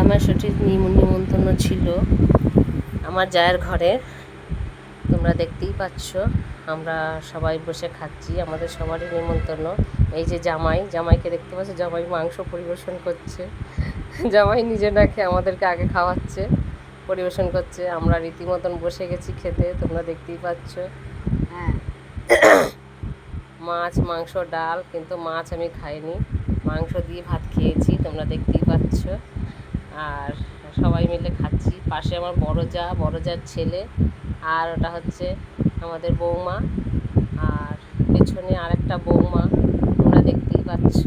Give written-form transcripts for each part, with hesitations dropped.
জামাই ষষ্ঠীর নিমন্ত্রণ ছিল আমার জায়ের ঘরে। তোমরা দেখতেই পাচ্ছ আমরা সবাই বসে খাচ্ছি, আমাদের সবারই নিমন্ত্রণ। এই যে জামাইকে দেখতে পাচ্ছ, জামাই মাংস পরিবেশন করছে। জামাই নিজে না খেয়ে আমাদেরকে আগে খাওয়াচ্ছে, পরিবেশন করছে। আমরা রীতিমতন বসে গেছি খেতে, তোমরা দেখতেই পাচ্ছ। হ্যাঁ, মাছ, মাংস, ডাল, কিন্তু মাছ আমি খাইনি, মাংস দিয়ে ভাত খেয়েছি, তোমরা দেখতেই পাচ্ছ। আর সবাই মিলে খাচ্ছি। পাশে আমার বড় যার ছেলে, আর ওটা হচ্ছে আমাদের বৌমা, আর পেছনে আরেকটা বৌমা, তোমরা দেখতেই পাচ্ছ।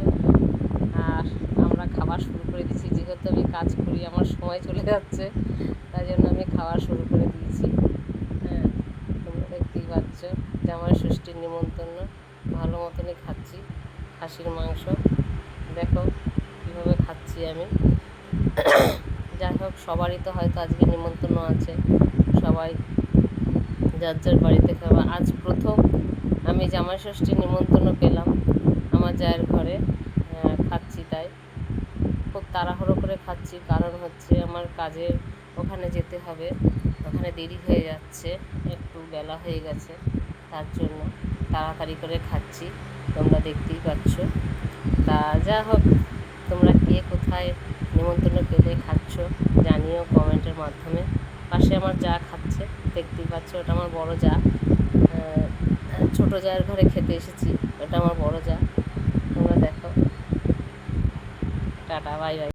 আর আমরা খাবার শুরু করে দিয়েছি, যেহেতু আমি কাজ করি, আমার সময় চলে যাচ্ছে, তাই জন্য আমি খাওয়া শুরু করে দিয়েছি। হ্যাঁ, তোমরা দেখতেই পাচ্ছ জামাই ষষ্ঠীর নিমন্ত্রণ, ভালো মতনই খাচ্ছি। খাসির মাংস দেখো কীভাবে খাচ্ছি আমি। যাই হোক, সবারই তো হয়তো আজকে নিমন্ত্রণ আছে, সবাই যার যার বাড়িতে খাওয়া। আজ প্রথম আমি জামাই ষষ্ঠীর নিমন্ত্রণ পেলাম আমার জায়ের ঘরে, খাচ্ছি। তাই খুব তাড়াহুড়ো করে খাচ্ছি, কারণ হচ্ছে আমার কাজে ওখানে যেতে হবে, ওখানে দেরি হয়ে যাচ্ছে, একটু বেলা হয়ে গেছে, তার জন্য তাড়াতাড়ি করে খাচ্ছি, তোমরা দেখতেই পাচ্ছ। তা যা হোক, তোমরা কে কোথায় নিমন্ত্রণ পেলে খাচ্ছ জানিও কমেন্টের মাধ্যমে। পাশে আমার যা খাচ্ছে, দেখতেই পাচ্ছ, ওটা আমার বড় যা। ছোটো জায়ের ঘরে খেতে এসেছি, ওটা আমার বড় যা। তোমরা দেখো। Tata, bye bye.